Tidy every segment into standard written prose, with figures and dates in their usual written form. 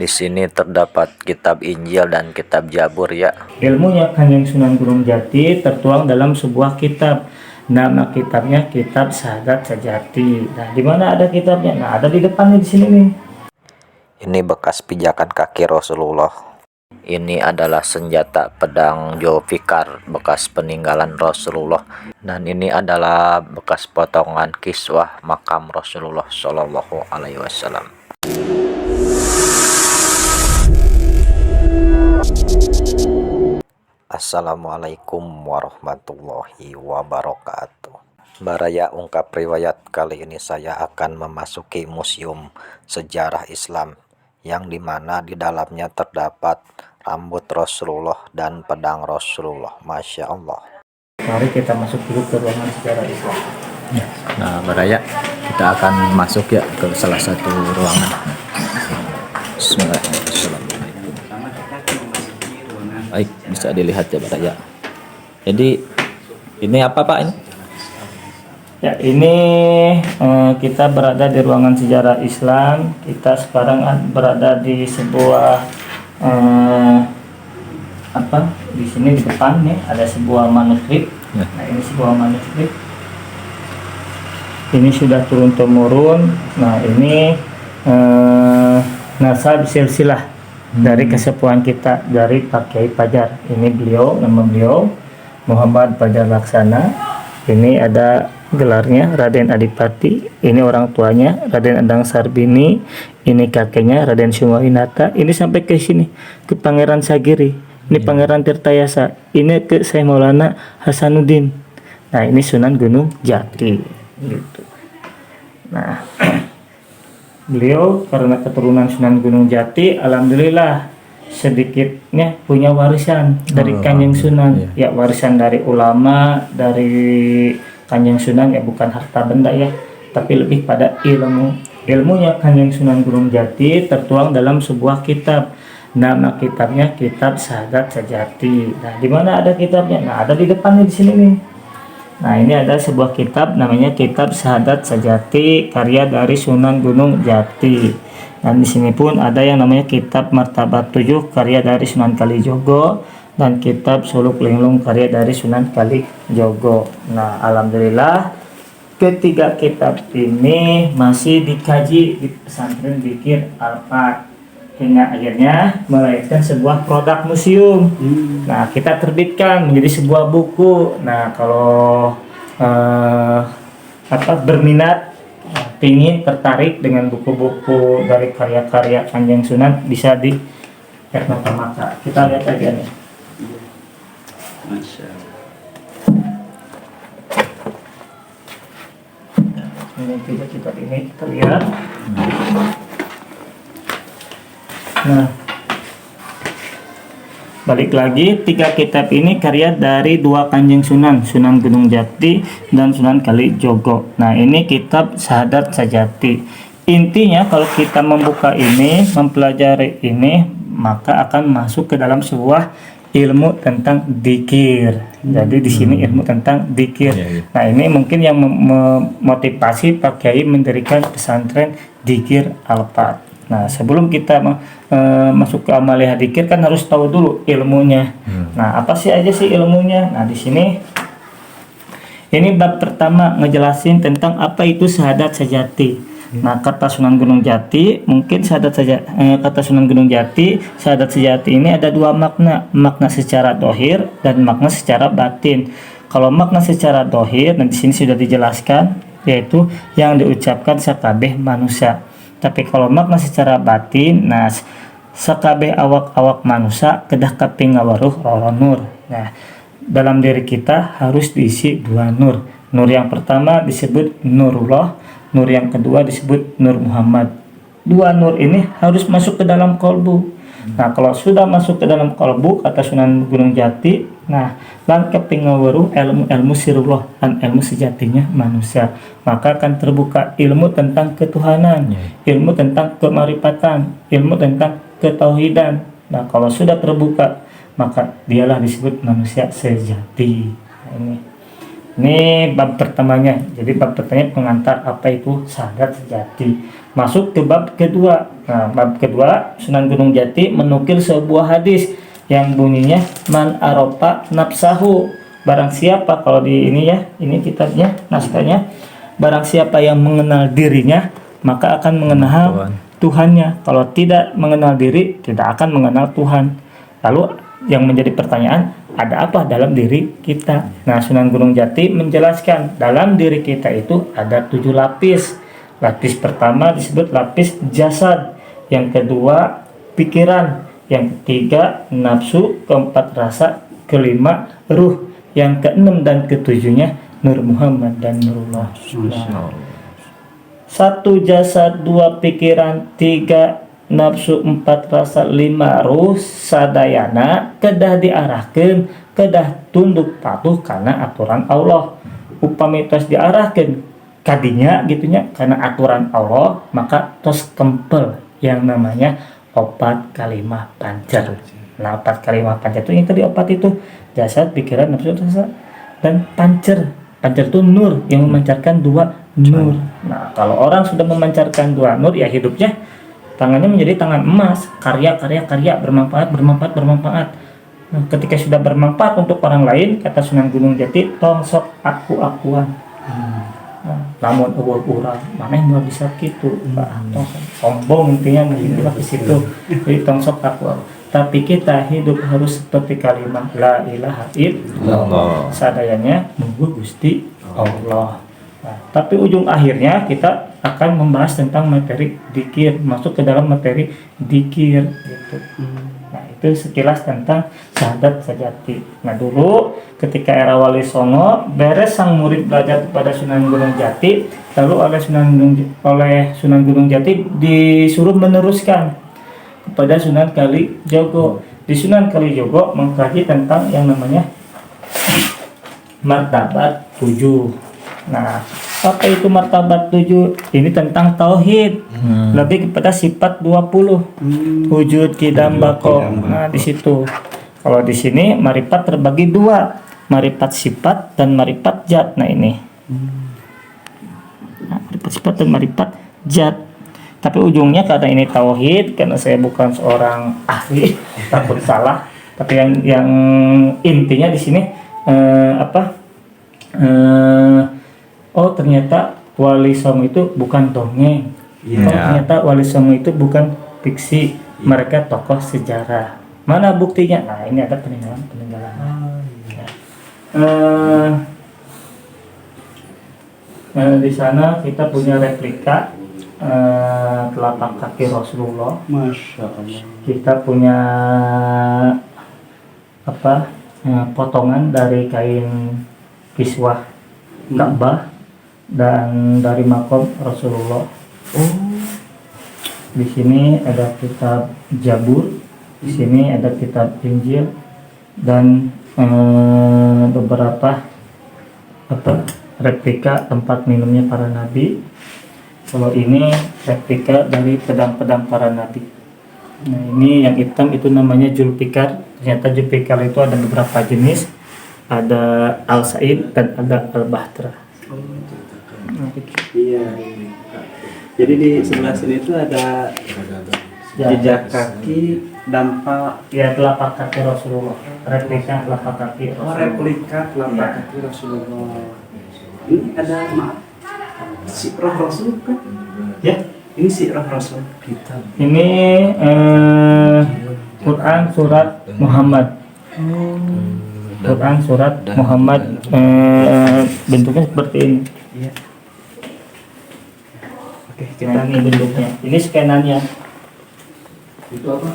Di sini terdapat kitab Injil dan kitab Zabur ya. Ilmunya Kanjeng Sunan Gunung Jati tertuang dalam sebuah kitab. Nama kitabnya Kitab Sahadat Sejati. Nah, di mana ada kitabnya? Nah, ada di depannya di sini nih. Ini bekas pijakan kaki Rasulullah. Ini adalah senjata pedang Zulfikar bekas peninggalan Rasulullah, dan ini adalah bekas potongan kiswah makam Rasulullah Shallallahu Alaihi Wasallam. Assalamualaikum warahmatullahi wabarakatuh. Baraya ungkap riwayat, kali ini saya akan memasuki museum sejarah Islam yang dimana di dalamnya terdapat rambut Rasulullah dan pedang Rasulullah. Masya Allah. Mari kita masuk dulu ke ruangan sejarah Islam. Nah, Baraya, kita akan masuk ya ke salah satu ruangan. Bismillahirrahmanirrahim. Baik, bisa dilihat ya Baraya. Jadi ini apa Pak ini? Ya, ini kita berada di ruangan sejarah Islam. Kita sekarang berada di sebuah di sini di depan nih ada sebuah manuskrip. Ya. Nah, ini sebuah manuskrip. Ini sudah turun temurun. Nah, ini nasab silsilah dari kesepuhan kita dari Pak Kiai Fajar. Ini beliau, nama beliau Muhammad Fajar Laksana. Ini ada gelarnya Raden Adipati. Ini orang tuanya Raden Endang Sarbini. Ini kakeknya Raden Sumawinata. Ini sampai ke sini ke Pangeran Sagiri. Ini Pangeran Tirtayasa. Ini ke Syekh Maulana Hasanuddin. Nah, ini Sunan Gunung Jati gitu. Nah, beliau karena keturunan Sunan Gunung Jati, alhamdulillah sedikitnya punya warisan dari Kanjeng Sunan. Ya, warisan dari ulama, dari Kanjeng Sunan, ya bukan harta benda ya, tapi lebih pada ilmu. Ilmunya Kanjeng Sunan Gunung Jati tertuang dalam sebuah kitab. Nama kitabnya Kitab Sahadat Sejati. Nah, di mana ada kitabnya? Nah, ada di depannya di sini nih. Nah, ini ada sebuah kitab namanya Kitab Sahadat Sejati karya dari Sunan Gunung Jati. Dan di sini pun ada yang namanya Kitab Martabat 7 karya dari Sunan Kalijogo dan Kitab Suluk Linglung karya dari Sunan Kalijogo. Nah, alhamdulillah ketiga kitab ini masih dikaji di pesantren Dzikir Al-Fat hingga akhirnya melahirkan sebuah produk museum. Nah, kita terbitkan menjadi sebuah buku. Nah, kalau berminat, ingin tertarik dengan buku-buku dari karya-karya Kanjeng Sunan, bisa di mata. Kita lihat aja nih. Ini tiga kitab ini kita lihat. Nah, balik lagi, tiga kitab ini karya dari dua Kanjeng Sunan, Sunan Gunung Jati dan Sunan Kalijogo. Nah, ini Kitab Sahadat Sejati. Intinya kalau kita membuka ini, mempelajari ini, maka akan masuk ke dalam sebuah ilmu tentang dzikir. Jadi di sini ilmu tentang dzikir. Nah, ini mungkin yang memotivasi Pak Kiai mendirikan pesantren Dzikir Al-Fat. Nah, sebelum kita masuk ke amalia dzikir kan harus tahu dulu ilmunya. Nah, apa sih aja sih ilmunya? Nah, di sini ini bab pertama ngejelasin tentang apa itu sahadat sejati. Nah, kata Sunan Gunung Jati, mungkin kata Sunan Gunung Jati, sahadat sejati ini ada dua makna, makna secara dohir dan makna secara batin. Kalau makna secara dohir, nah di sini sudah dijelaskan, yaitu yang diucapkan sakabeh manusia. Tapi kalau makna secara batin, nah sakabeh awak-awak manusia kedah kaping ngawaruh roro nur. Nah, dalam diri kita harus diisi dua nur. Nur yang pertama disebut Nurullah, nur yang kedua disebut Nur Muhammad. Dua nur ini harus masuk ke dalam kolbu. Nah, kalau sudah masuk ke dalam kolbu, kata Sunan Gunung Jati, nah langkah pingawaruh ilmu sirullah dan ilmu sejatinya manusia, maka akan terbuka ilmu tentang ketuhanan, ilmu tentang kemarifatan, ilmu tentang ketauhidan. Nah, kalau sudah terbuka, maka dialah disebut manusia sejati. Nah, ini. Ini bab pertamanya. Jadi bab pertamanya pengantar apa itu syahadat sejati. Masuk ke bab kedua. Nah, bab kedua Sunan Gunung Jati menukil sebuah hadis yang bunyinya man aropa nafsahu. Barang siapa, kalau di ini ya, ini kitabnya, naskahnya, barang siapa yang mengenal dirinya, maka akan mengenal Tuhannya. Kalau tidak mengenal diri, tidak akan mengenal Tuhan. Lalu yang menjadi pertanyaan, ada apa dalam diri kita? Nah, Sunan Gunung Jati menjelaskan dalam diri kita itu ada 7 lapis. Lapis pertama disebut lapis jasad, yang kedua pikiran, yang ketiga nafsu, keempat rasa, kelima ruh, yang keenam dan ketujuhnya Nur Muhammad dan Nurullah. Nah, 1 jasad, 2 pikiran, 3 nafsu, 4 rasa, 5 ruh, sadayana kedah diarahkan, kedah tunduk patuh karena aturan Allah. Upami tos diarahkan kadinya gitunya karena aturan Allah, maka tos kempel yang namanya opat kalimah pancer. Nah, opat kalimah pancer itu yang tadi opat itu jasad, pikiran, nafsu, rasa, dan pancer. Pancer itu nur yang memancarkan 2 nur. Nah, kalau orang sudah memancarkan 2 nur, ya hidupnya tangannya menjadi tangan emas, karya, bermanfaat. Nah, ketika sudah bermanfaat untuk orang lain, kata Sunan Gunung Jati, tongsok aku-akuan. Nah, namun urang mana yang mau bisa gitu, sombong intinya mungkin di situ. Jadi tongsok aku. Tapi kita hidup harus seperti kalimat la ilaha illallah, sadayanya nunggu Gusti Allah. Nah, tapi ujung akhirnya kita akan membahas tentang materi dikir, masuk ke dalam materi dikir gitu. Nah, itu sekilas tentang syahadat sejati. Nah, dulu ketika era Wali Songo, beres sang murid belajar kepada Sunan Gunung Jati, lalu oleh Sunan Gunung Jati disuruh meneruskan kepada Sunan Kalijogo. Di Sunan Kalijogo mengkaji tentang yang namanya martabat 7. Nah, apa itu martabat 7? Ini tentang tauhid. Lebih kepada sifat 20. Wujud kidam bako. Nah, di situ. Kalau di sini marifat terbagi 2, marifat sifat dan marifat zat. Nah, ini. Nah, marifat sifat dan marifat zat. Tapi ujungnya karena ini tauhid, karena saya bukan seorang ahli, takut salah. Tapi yang intinya di sini oh ternyata Wali Songo itu bukan dongeng. Oh ternyata Wali Songo itu bukan fiksi, mereka tokoh sejarah. Mana buktinya? Nah, ini ada peninggalan. Di sana kita punya replika telapak kaki Rasulullah. Masya Allah. Kita punya potongan dari kain kiswah Ka'bah dan dari makom Rasulullah. Di sini ada kitab Jabur, di sini ada kitab Injil dan beberapa replika tempat minumnya para nabi. Kalau ini replika dari pedang-pedang para nabi. Nah, ini yang hitam itu namanya Julfikar. Ternyata Julfikar itu ada beberapa jenis. Ada Al-Said dan ada Al-Bahtra. Iya. Jadi di sebelah sini itu ada jejak kaki dampak. Ya, telapak kaki Rasulullah. Replika telapak kaki Rasulullah. Replika telapak kaki Rasulullah. Ini ada si roh Rasul kan? Ya, Ini si roh Rasul kita. ini Quran surat Muhammad. Quran surat Muhammad, bentuknya seperti ini. Iya. Oke, Nah, ini bentuknya. Ini skenannya. Itu apa?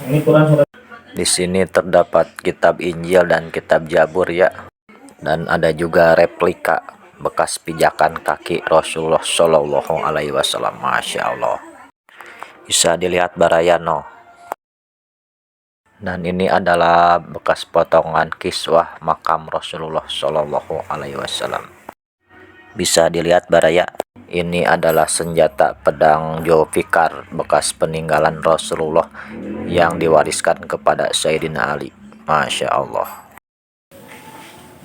Ini Quran surat. Di sini terdapat kitab Injil dan kitab Jabur ya. Dan ada juga replika bekas pijakan kaki Rasulullah Shallallahu Alaihi Wasallam. Masya Allah, bisa dilihat barayano. Dan ini adalah bekas potongan kiswah makam Rasulullah Shallallahu Alaihi Wasallam. Bisa dilihat baraya. Ini adalah senjata pedang Julfikar bekas peninggalan Rasulullah yang diwariskan kepada Sayyidina Ali. Masya Allah.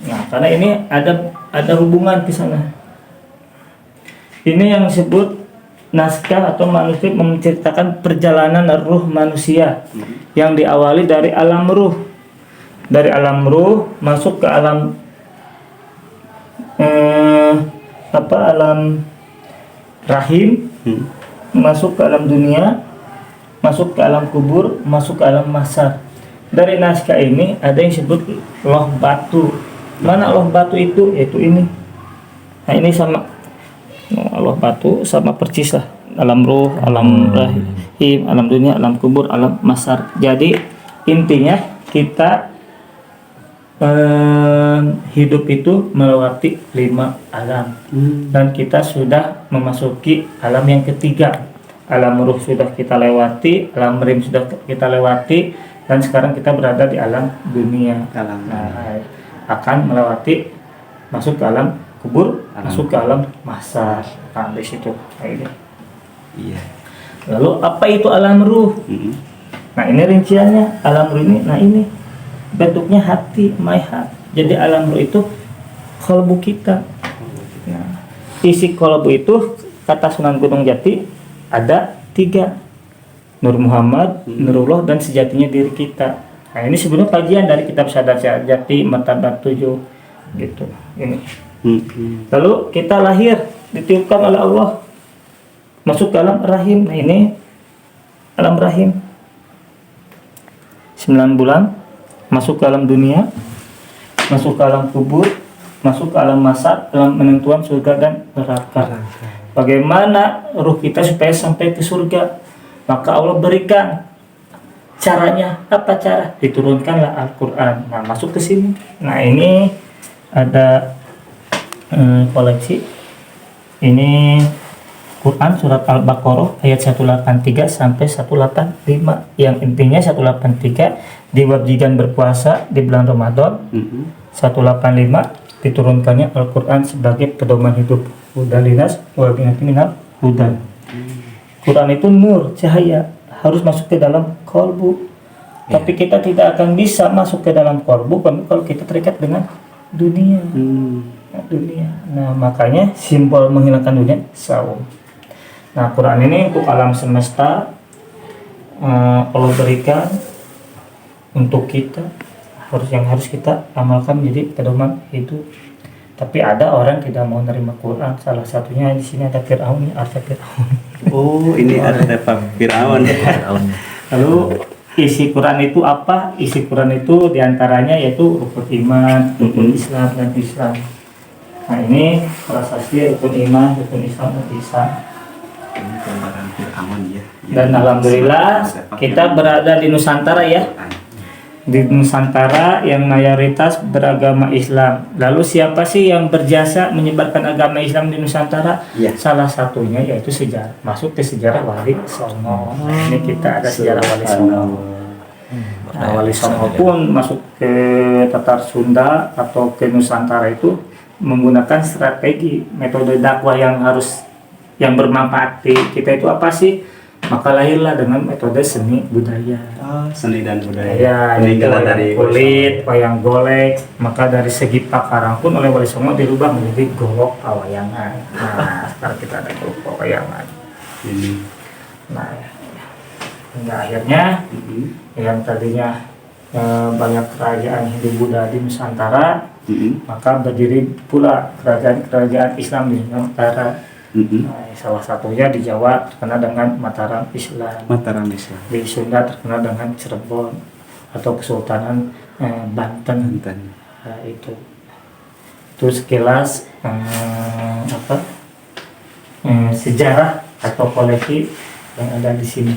Nah, karena ini ada hubungan ke sana. Ini yang disebut naskah atau manuskrip menceritakan perjalanan ruh manusia yang diawali dari alam ruh. Dari alam ruh masuk ke alam alam rahim, masuk ke alam dunia, masuk ke alam kubur, masuk ke alam mahsyar. Dari naskah ini ada yang disebut loh batu. Mana loh batu itu? Yaitu ini. Nah, ini sama loh batu sama persis lah. Alam ruh, alam rahim, alam dunia, alam kubur, alam mahsyar. Jadi intinya kita hidup itu melewati 5 alam dan kita sudah memasuki alam yang ketiga. Alam ruh sudah kita lewati, alam rahim sudah kita lewati, dan sekarang kita berada di alam dunia. Nah, akan melewati masuk ke alam kubur, masuk ke alam mahsyar. Nah, di situ kayak ini. Iya. Lalu apa itu alam ruh? Nah, ini rinciannya. Alam ruh ini, nah ini bentuknya hati, my heart. Jadi alam ruh itu kolbu kita. Nah, isi kolbu itu kata Sunan Gunung Jati ada 3. Nur Muhammad, Nurullah, dan sejatinya diri kita. Nah, ini sebenarnya kajian dari kitab Sadar Jati Martabat 7 gitu. Ini. Lalu kita lahir, ditiupkan oleh Allah masuk ke alam rahim. Nah, ini alam rahim. 9 bulan masuk ke alam dunia, masuk ke alam kubur, masuk ke alam mahsyar, dalam penentuan surga dan neraka. Bagaimana ruh kita supaya sampai ke surga? Maka Allah berikan caranya. Apa cara? Diturunkanlah Al-Quran. Nah, masuk ke sini. Nah, ini ada koleksi. Ini Quran surat Al-Baqarah ayat 183 sampai 185. Yang intinya 183 diwajibkan berpuasa di bulan Ramadan. 185 diturunkannya Al-Quran sebagai pedoman hidup. Hudalinas wa binati minal hudan. Quran itu nur, cahaya, harus masuk ke dalam kolbu. Tapi kita tidak akan bisa masuk ke dalam kolbu kalau kita terikat dengan dunia. Dunia. Nah, makanya simbol menghilangkan dunia saum. Nah, Quran ini untuk alam semesta Allah berikan untuk kita, harus kita amalkan menjadi pedoman hidup. Tapi ada orang tidak mau menerima Quran. Salah satunya di sini ada Fir'aun, ada Fir'aun. Oh, ini ada Pak Fir'aun. Lalu isi Quran itu apa? Isi Quran itu diantaranya yaitu rukun iman, rukun Islam, dan Islam. Nah, ini prasasti rukun iman, rukun Islam, dan Islam. Ini gambaran Fir'aun ya. Dan alhamdulillah kita berada di Nusantara ya. Di Nusantara yang mayoritas beragama Islam. Lalu siapa sih yang berjasa menyebarkan agama Islam di Nusantara? Ya. Salah satunya yaitu sejarah. Masuk ke sejarah Wali Songo. Ini kita ada sejarah Wali Songo. Nah, Wali Songo pun masuk ke Tatar Sunda atau ke Nusantara itu menggunakan strategi metode dakwah yang bermanfaat. Kita itu apa sih? Maka lahirlah dengan metode seni budaya. Seni dan budaya. Ya, Peninggalan dari dari kulit, wayang golek. Maka dari segi pakarang pun oleh Wali Songo dirubah menjadi golok pawayangan. Nah, sekarang kita ada golok pawayangan. Nah, hingga akhirnya yang tadinya banyak kerajaan Hindu-Buddha di Nusantara, maka berdiri pula kerajaan-kerajaan Islam di Nusantara. Nah, salah satunya di Jawa terkenal dengan Mataram Islam. Di Sunda terkenal dengan Cirebon atau Kesultanan Banten. Nah, itu sekilas sejarah atau koleksi yang ada di sini.